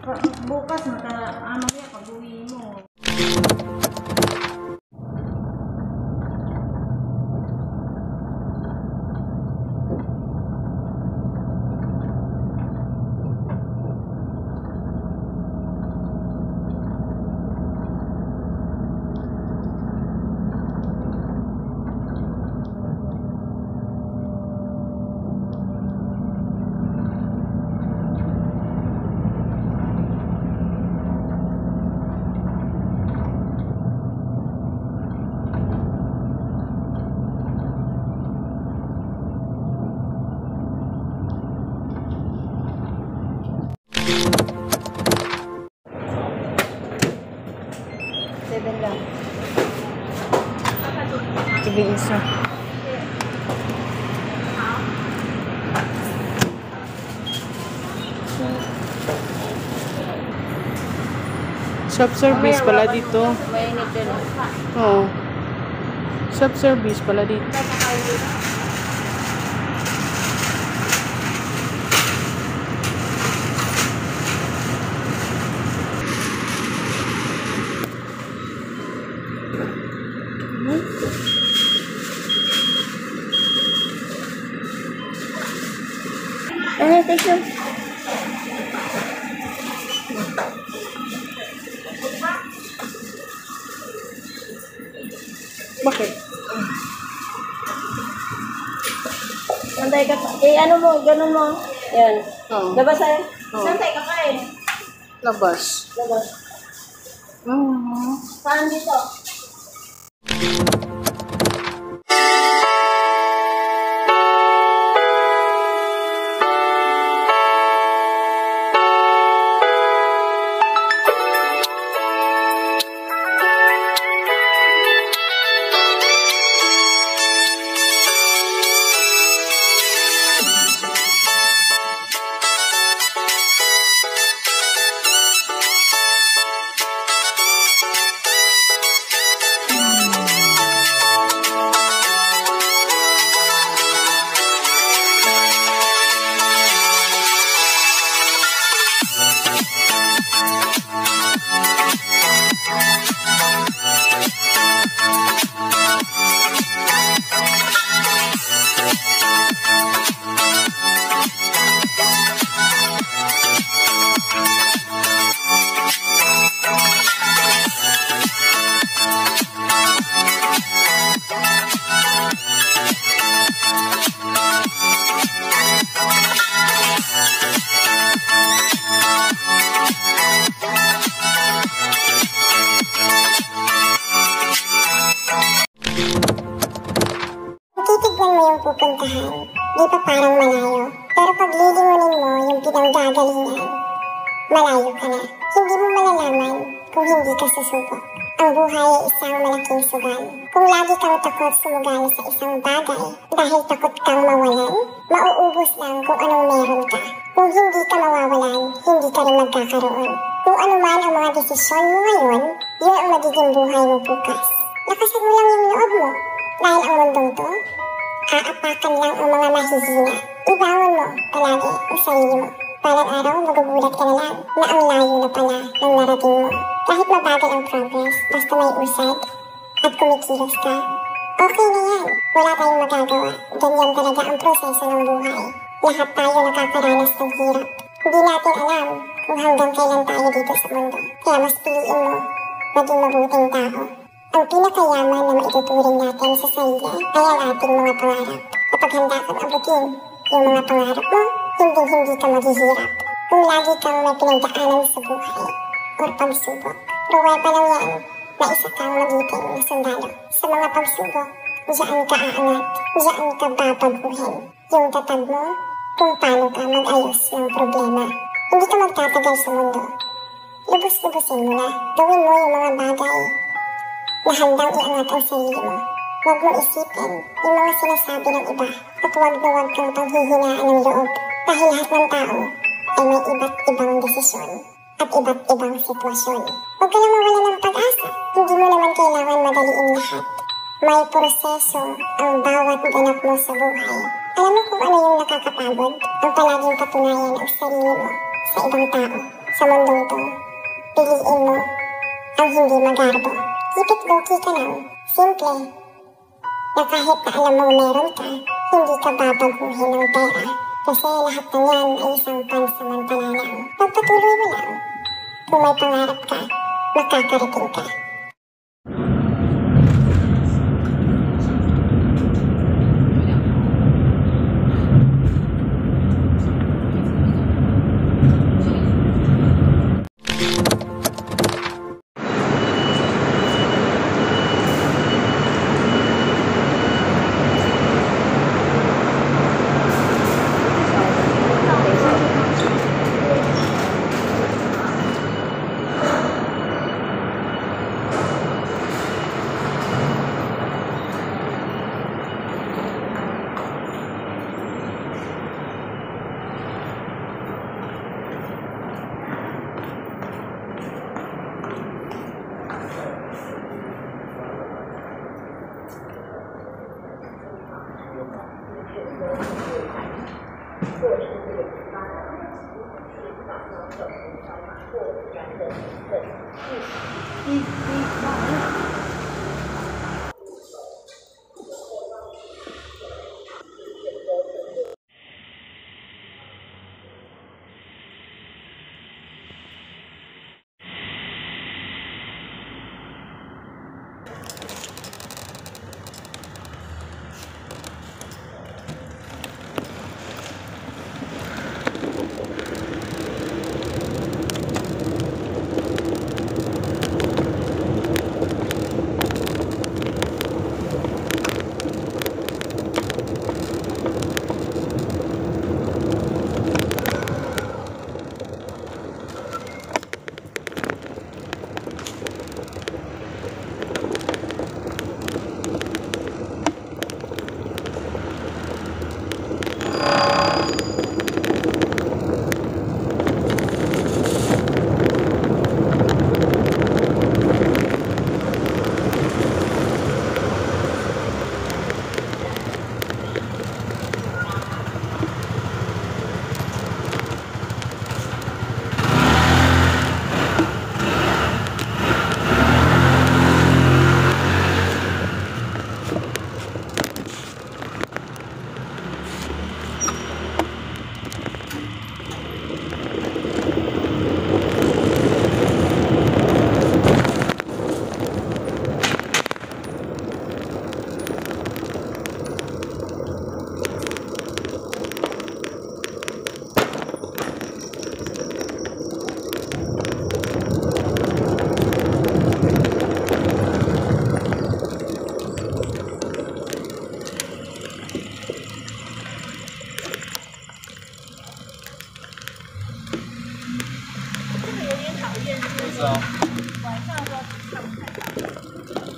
Bukas mamaya pag-uwi mo. Lang. Sige, isa. Self-service pala dito. Oo. Self-service pala dito. Tissue. Bakit? Santay ka pa. Ano mo, ganun mo. Yan. Oo. Labas ay. Oo. Santay ka pa eh. Labas. Labas. Saan dito? Pupuntahan, di pa parang malayo. Pero pag lilingunin mo yung pinanggagalingan, malayo ka na. Hindi mo malalaman kung hindi ka susubok. Ang buhay ay isang malaking sugal. Kung lagi kang takot sumugal sa isang bagay dahil takot kang mawalan, mauubos lang kung anong meron ka. Kung hindi ka mawawalan, hindi ka rin magkakaroon. Kung ano man ang mga desisyon mo ngayon, yun ang magiging buhay mo bukas. Lakasan mo lang yung loob mo, dahil ang mundong to, aapakan lang ang mga mahihina. Ibangon mo palagi ang sarili mo. Balang araw, magugulat ka na lang na ang layo na pala ng narating mo. Kahit mabagal ang progress, basta may usad at kumikilos ka, okay na yan. Wala tayong magagawa. Ganyan talaga ang proseso ng buhay. Lahat tayo nakakaranas ng hirap. Hindi natin alam kung hanggang kailan tayo dito sa mundo. Kaya mas piliin mo maging mabuting tao. Ang pinakayaman na maituturing natin sa sarili ay ang ating mga pangarap. Kapag handa kang abutin yung mga pangarap mo, hindi ka maghihirap. Kung lagi kang may pinagdaanan sa buhay o pagsubok, pruweba lang yan na isa kang magiting na sundalo. Sa mga pagsubok, diyan ka aangat, diyan ka babaguhin. Yung tatag mo kung paano ka mag-ayos ng problema. Hindi ka magtatagal sa mundo. Lubos-lubusin mo na. Gawin mo yung mga bagay na handang iangat ang sarili mo. Huwag mo isipin yung mga sinasabi ng iba at huwag kang panghihinaan ng loob dahil lahat ng tao ay may iba't ibang desisyon at iba't ibang sitwasyon. Huwag ka lang mawala ng pag-asa. Hindi mo naman kailangan madaliin lahat. May proseso ang bawat ganap mo sa buhay. Alam mo kung ano yung nakakapagod? Ang palaging patunayan ang sarili mo sa ibang tao. Sa mundong to, piliin mo ang hindi magarbo. Keep it low-key ka lang. Simple. Na kahit na alam mong meron ka, hindi ka babaguhin ng pera. Kasi lahat ng yan ay isang pansamantala lang. Pagpatuloy mo lang. Kung may pangarap ka, makakarating ka.晚上说看不太到。